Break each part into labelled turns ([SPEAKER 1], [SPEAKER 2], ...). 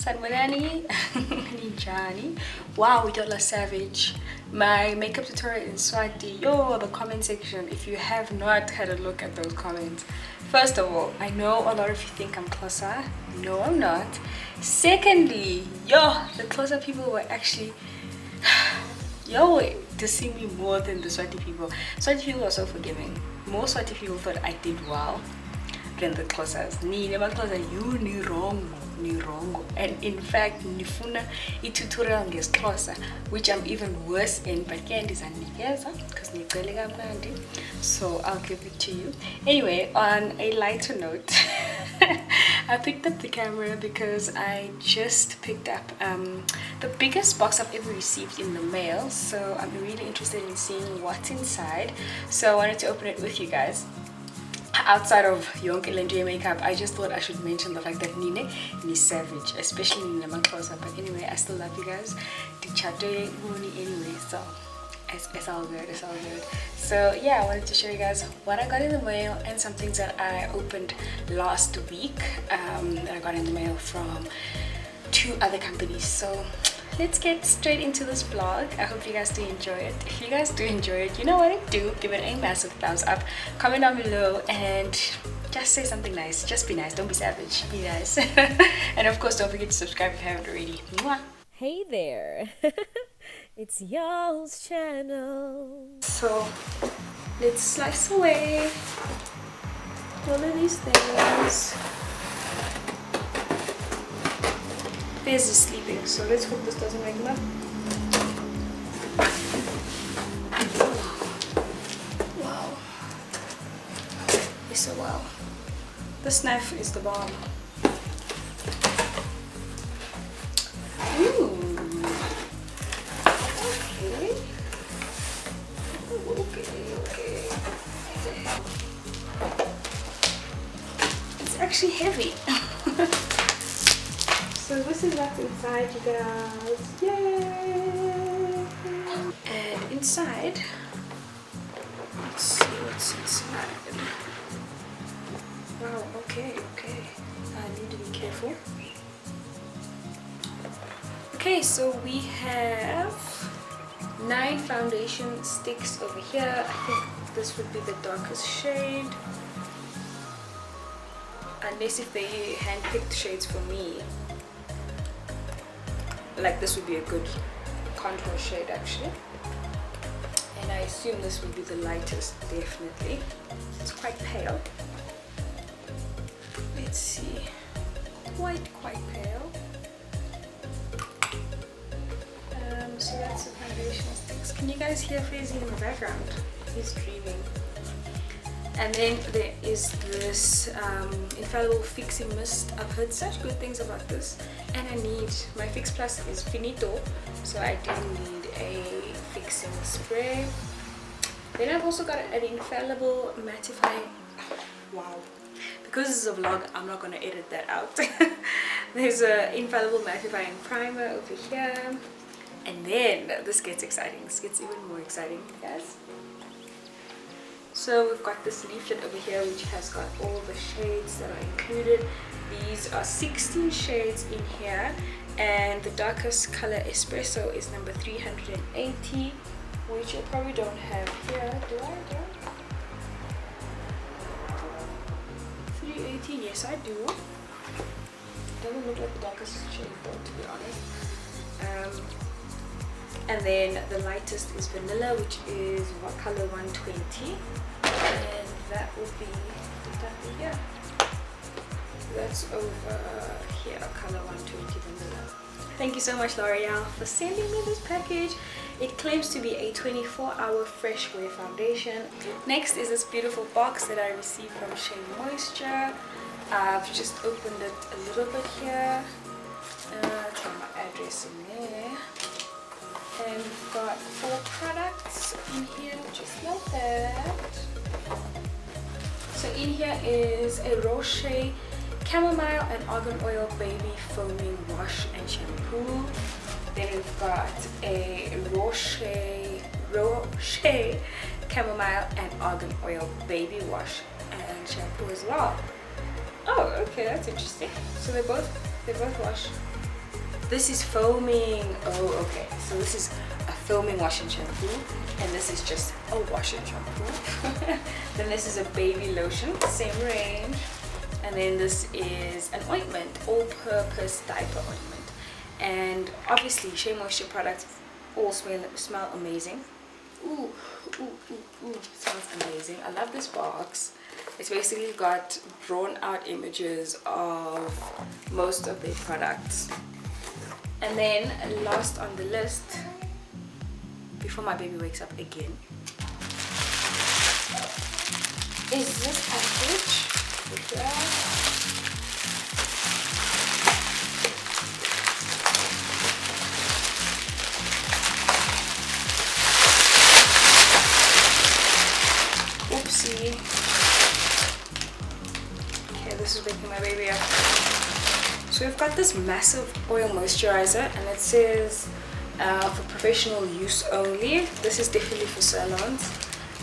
[SPEAKER 1] Sanwanani Ninjani. Wow, we got a savage. My makeup tutorial in Swati. Yo, the comment section. If you have not had a look at those comments, first of all, I know a lot of you think I'm closer. No, I'm not. Secondly, yo, the closer people were actually to see me more than the Swati people. Swati people are so forgiving. Most Swati people thought I did well than the closers. Ni never closer, you ni wrong. And in fact nifuna i-tutorial ngesixhosa, which I'm even worse in, but candies and because ngicele kamnandi, so I'll give it to you. Anyway, on a lighter note, I picked up the camera because I just picked up the biggest box I've ever received in the mail, so I'm really interested in seeing what's inside, so I wanted to open it with you guys. Outside of Yonke Lenje makeup, I just thought I should mention the fact that Nine is savage, especially in the closer. But anyway, I still love you guys. Anyway, so it's all good, it's all good. So yeah, I wanted to show you guys what I got in the mail and some things that I opened last week that I got in the mail from 2 other companies. So let's get straight into this vlog. I hope you guys do enjoy it. If you guys do enjoy it, you know what to do. Give it a massive thumbs up, comment down below, and just say something nice. Just be nice, don't be savage, be nice. And of course, don't forget to subscribe if you haven't already. Mwah.
[SPEAKER 2] Hey there. It's Yolz channel.
[SPEAKER 1] So let's slice away all of these things. Fizz is sleeping, so let's hope this doesn't wake him up. Wow. It's so wow. This knife is the bomb. Ooh. Okay. It's actually heavy. So this is what's inside, you guys. Yay! And inside, let's see what's inside. Wow, okay. I need to be careful. Okay, so we have 9 foundation sticks over here. I think this would be the darkest shade. Unless if they hand-picked shades for me. Like this would be a good contour shade actually, and I assume this would be the lightest, definitely. It's quite pale. Let's see, quite pale. So that's the foundation sticks. Can you guys hear Fizzy in the background? He's dreaming. And then there is this infallible fixing mist. I've heard such good things about this, and I need, my Fix Plus is finito, so I do need a fixing spray. Then I've also got an infallible mattifying, wow, because this is a vlog, I'm not going to edit that out. There's an infallible mattifying primer over here, and then this gets exciting, this gets even more exciting, guys. So we've got this leaflet over here which has got all the shades that are included. These are 16 shades in here, and the darkest color espresso is number 380, which I probably don't have here. Do I? 380, yes I do. Doesn't look like the darkest shade though, to be honest. And then the lightest is vanilla, which is what color 120, and that would be here. That's over here, color 120 vanilla. Thank you so much, L'Oreal, for sending me this package. It claims to be a 24-hour fresh wear foundation. Next is this beautiful box that I received from Shea Moisture. I've just opened it a little bit here. Got my address in there. And we've got 4 products in here, just like that. So in here is a Roche Chamomile and Argan Oil Baby Foaming Wash and Shampoo. Then we've got a Roche Chamomile and Argan Oil Baby Wash and Shampoo as well. Oh, okay, that's interesting. So they both wash this is foaming. Oh, okay. So this is a foaming wash and shampoo, and this is just a wash and shampoo. Then this is a baby lotion, same range. And then this is an ointment, all-purpose diaper ointment. And obviously, Shea Moisture products all smell amazing. Ooh, ooh, ooh, ooh, smells amazing. I love this box. It's basically got drawn out images of most of their products. And then last on the list, before my baby wakes up again, is this package. Oopsie. Okay, this is waking my baby up. So we've got this massive oil moisturizer, and it says for professional use only. This is definitely for salons.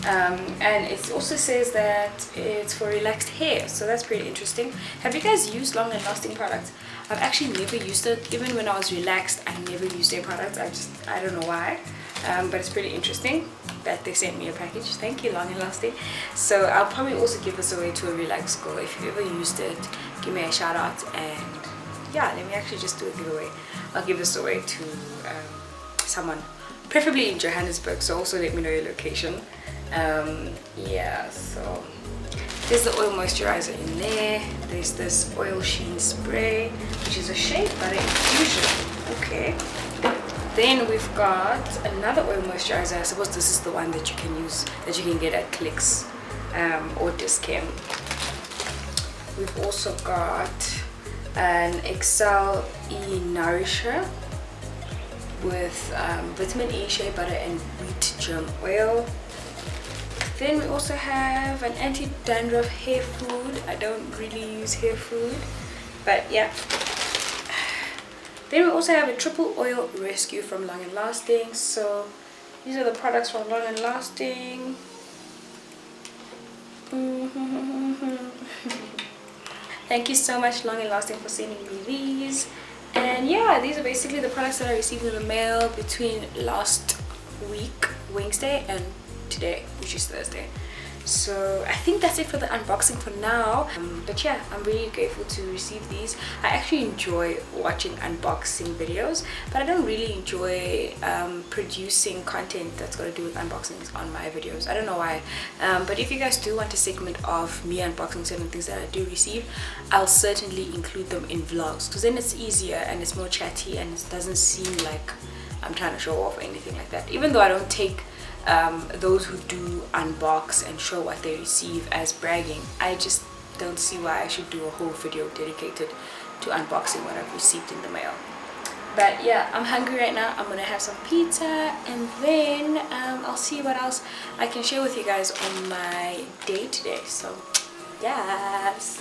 [SPEAKER 1] And it also says that it's for relaxed hair, so that's pretty interesting. Have you guys used Long and Lasting products? I've actually never used it. Even when I was relaxed, I never used their products. I don't know why, but it's pretty interesting that they sent me a package. Thank you, Long and Lasting. So I'll probably also give this away to a relaxed girl. If you've ever used it, give me a shout out, and yeah, let me actually just do a giveaway. I'll give this away to someone, preferably in Johannesburg, so also let me know your location. Yeah, so there's the oil moisturizer in there. There's this oil sheen spray, which is a shea butter infusion. Okay, then we've got another oil moisturizer. I suppose this is the one that you can use, that you can get at Clicks or Dischem. We've also got an XoXo Nourisher with vitamin E, shea butter, and wheat germ oil. Then we also have an anti-dandruff hair food. I don't really use hair food, but yeah. Then we also have a triple oil rescue from Long and Lasting. So these are the products from Long and Lasting. Thank you so much, Long and Lasting, for sending me these. And yeah, these are basically the products that I received in the mail between last week, Wednesday, and today, which is Thursday. So I think that's it for the unboxing for now, but yeah, I'm really grateful to receive these. I actually enjoy watching unboxing videos, but I don't really enjoy producing content that's got to do with unboxings on my videos. I don't know why, but if you guys do want a segment of me unboxing certain things that I do receive, I'll certainly include them in vlogs, because then it's easier and it's more chatty and it doesn't seem like I'm trying to show off or anything like that. Even though I don't take those who do unbox and show what they receive as bragging, I just don't see why I should do a whole video dedicated to unboxing what I've received in the mail. But yeah, I'm hungry right now. I'm gonna have some pizza, and then I'll see what else I can share with you guys on my day today. So yes.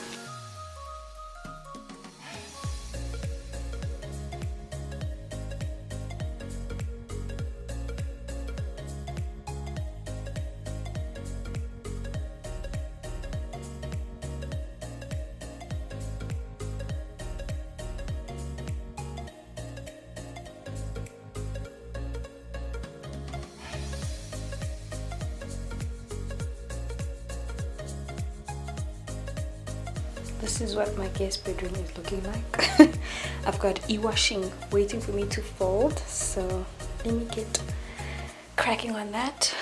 [SPEAKER 1] This is what my guest bedroom is looking like. I've got e-washing waiting for me to fold, so let me get cracking on that.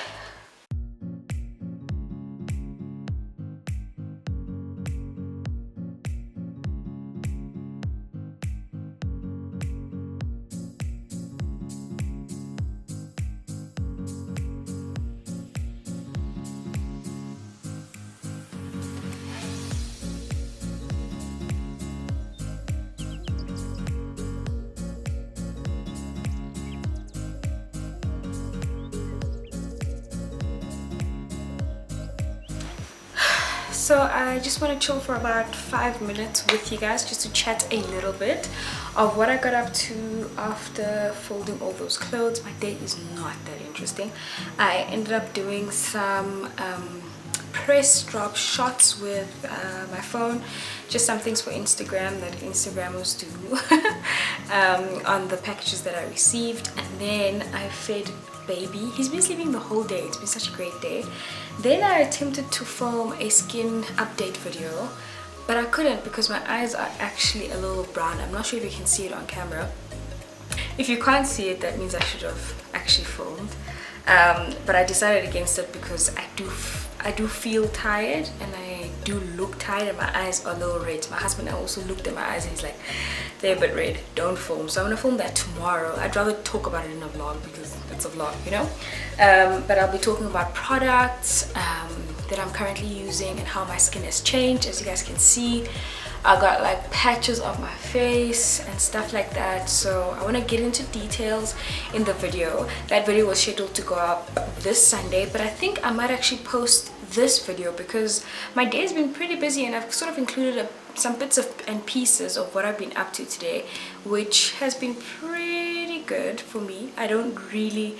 [SPEAKER 1] So I just want to chill for about 5 minutes with you guys, just to chat a little bit of what I got up to after folding all those clothes. My day is not that interesting. I ended up doing some press drop shots with my phone, just some things for Instagram that Instagrammers do. on the packages that I received, and then I fed baby. He's been sleeping the whole day. It's been such a great day. Then I attempted to film a skin update video, but I couldn't because my eyes are actually a little brown. I'm not sure if you can see it on camera. If you can't see it, that means I should have actually filmed. But I decided against it because I do feel tired, and I do look tired, and my eyes are a little red. My husband also looked at my eyes and he's like, they're a bit red, don't film. So I'm gonna film that tomorrow. I'd rather talk about it in a vlog because it's a vlog, you know. But I'll be talking about products that I'm currently using and how my skin has changed. As you guys can see, I got like patches on my face and stuff like that. So I want to get into details in the video. That video was scheduled to go up this Sunday, but I think I might actually post this video because my day has been pretty busy, and I've sort of included some bits and pieces of what I've been up to today, which has been pretty good for me. I don't really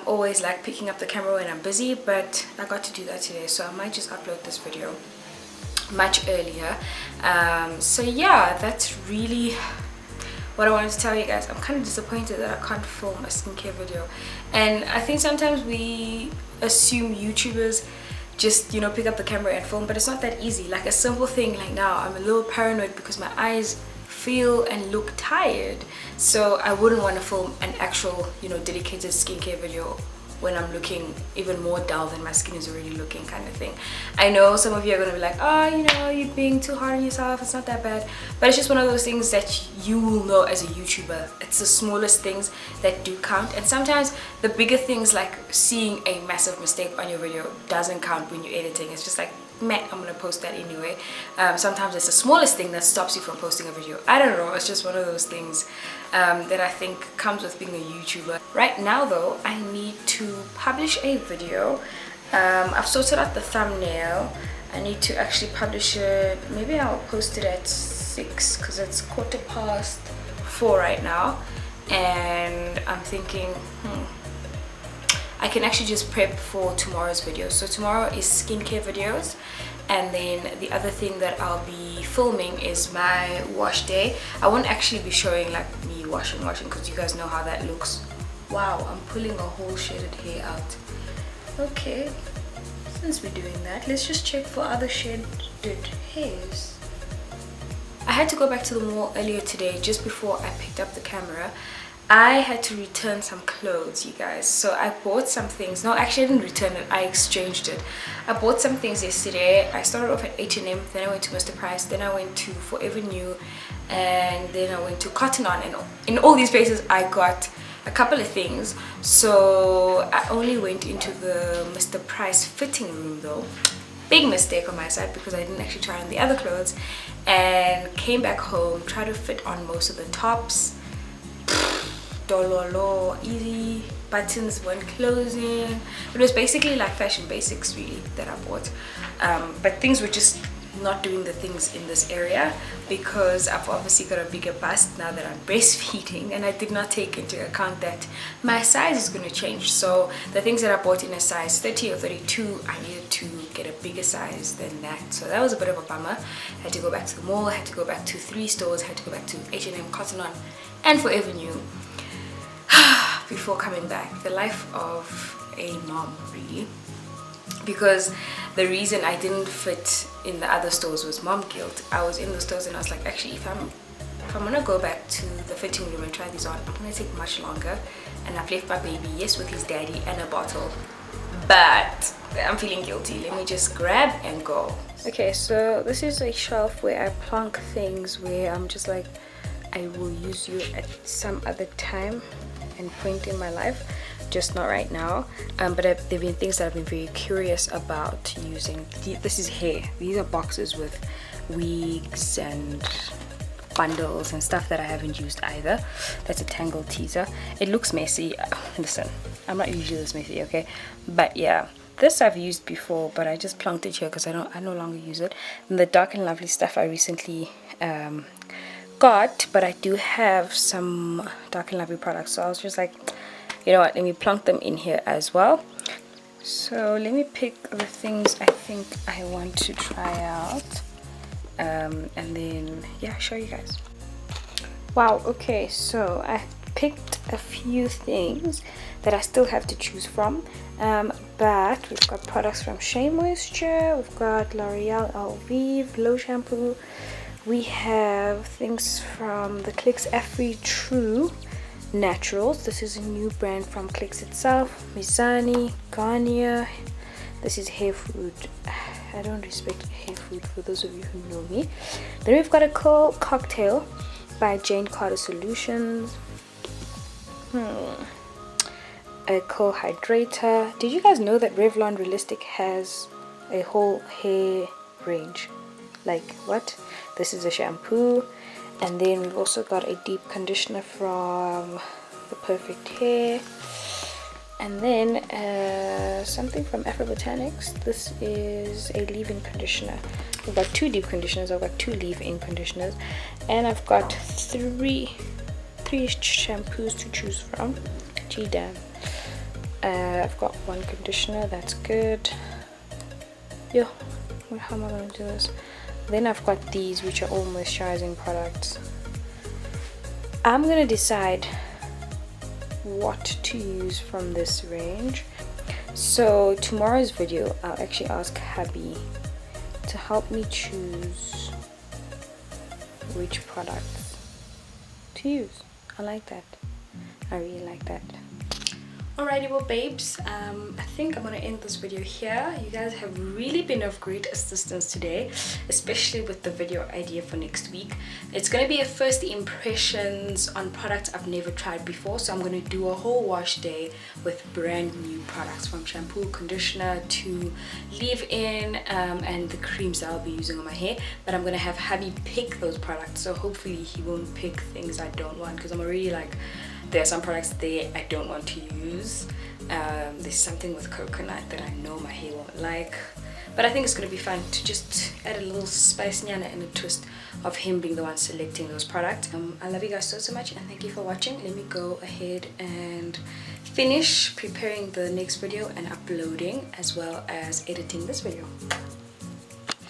[SPEAKER 1] always like picking up the camera when I'm busy, but I got to do that today, so I might just upload this video much earlier. So yeah, that's really what I wanted to tell you guys. I'm kind of disappointed that I can't film a skincare video, and I think sometimes we assume YouTubers just, you know, pick up the camera and film, but it's not that easy. Like a simple thing like now, I'm a little paranoid because my eyes feel and look tired, so I wouldn't want to film an actual, you know, dedicated skincare video when I'm looking even more dull than my skin is already looking, kind of thing. I know some of you are gonna be like, oh, you know, you're being too hard on yourself, it's not that bad, but it's just one of those things that you will know as a YouTuber. It's the smallest things that do count, and sometimes the bigger things, like seeing a massive mistake on your video, doesn't count when you're editing. It's just like, meh, I'm gonna post that anyway. Sometimes it's the smallest thing that stops you from posting a video. I don't know, it's just one of those things that I think comes with being a YouTuber. Right now though, I need to publish a video. I've sorted out the thumbnail. I need to actually publish it. Maybe I'll post it at 6 because it's 4:15 right now, and I'm thinking I can actually just prep for tomorrow's video. So tomorrow is skincare videos, and then the other thing that I'll be filming is my wash day. I won't actually be showing like me washing because you guys know how that looks. Wow, I'm pulling a whole shaded hair out. Okay, since we're doing that, let's just check for other shaded hairs. I had to go back to the mall earlier today just before I picked up the camera. I had to return some clothes, you guys. So I bought some things. No, actually I didn't return it, I exchanged it. I bought some things yesterday. I started off at H&M, then I went to Mr. Price, then I went to Forever New, and then I went to Cotton On. And in all these places I got a couple of things. So I only went into the Mr. Price fitting room though. Big mistake on my side because I didn't actually try on the other clothes, and came back home, tried to fit on most of the tops. Dololo, easy, buttons weren't closing. It was basically like fashion basics really that I bought, but things were just not doing the things in this area because I've obviously got a bigger bust now that I'm breastfeeding, and I did not take into account that my size is going to change. So the things that I bought in a size 30 or 32, I needed to get a bigger size than that. So that was a bit of a bummer. I had to go back to the mall, I had to go back to 3 stores, I had to go back to H&M, Cotton On, and Forever New before coming back. The life of a mom really, because the reason I didn't fit in the other stores was mom guilt. I was in the stores and I was like, actually if I'm gonna go back to the fitting room and try these on, I'm gonna take much longer, and I've left my baby, yes, with his daddy and a bottle, but I'm feeling guilty. Let me just grab and go. Okay, so this is a shelf where I plonk things where I'm just like, I will use you at some other time and point in my life, just not right now. But there've been things that I've been very curious about using. This is hair. These are boxes with wigs and bundles and stuff that I haven't used either. That's a Tangle teaser. It looks messy. Listen, I'm not usually this messy, okay? But yeah, this I've used before, but I just plunked it here because I no longer use it. And the Dark and Lovely stuff I recently got, but I do have some Dark and Lovely products, so I was just like, you know what, let me plunk them in here as well. So let me pick the things I think I want to try out, and then yeah, show you guys. Wow, okay, so I picked a few things that I still have to choose from, but we've got products from Shea Moisture, we've got L'Oreal Elvive Low Shampoo, we have things from the Clicks Free True Naturals. This is a new brand from Clicks itself. Mizani, Garnier. This is hair food. I don't respect hair food for those of you who know me. Then we've got a cool cocktail by Jane Carter Solutions. A cool hydrator. Did you guys know that Revlon Realistic has a whole hair range? Like what? This is a shampoo. And then we've also got a deep conditioner from The Perfect Hair. And then something from Afro Botanics. This is a leave-in conditioner. We've got 2 deep conditioners. I've got 2 leave-in conditioners. And I've got three shampoos to choose from. Gee damn. I've got 1 conditioner. That's good. Yo, how am I going to do this? Then I've got these, which are all moisturizing products. I'm gonna decide what to use from this range. So tomorrow's video, I'll actually ask hubby to help me choose which products to use. I like that. I really like that. Alrighty, well babes, I think I'm gonna end this video here. You guys have really been of great assistance today, especially with the video idea for next week. It's gonna be a first impressions on products I've never tried before, so I'm gonna do a whole wash day with brand new products, from shampoo, conditioner to leave-in, and the creams that I'll be using on my hair. But I'm gonna have hubby pick those products, so hopefully he won't pick things I don't want, because I'm already like, there are some products there I don't want to use. There's something with coconut that I know my hair won't like, but I think it's going to be fun to just add a little spice and a twist of him being the one selecting those products. I love you guys so much, and thank you for watching. Let me go ahead and finish preparing the next video and uploading, as well as editing this video.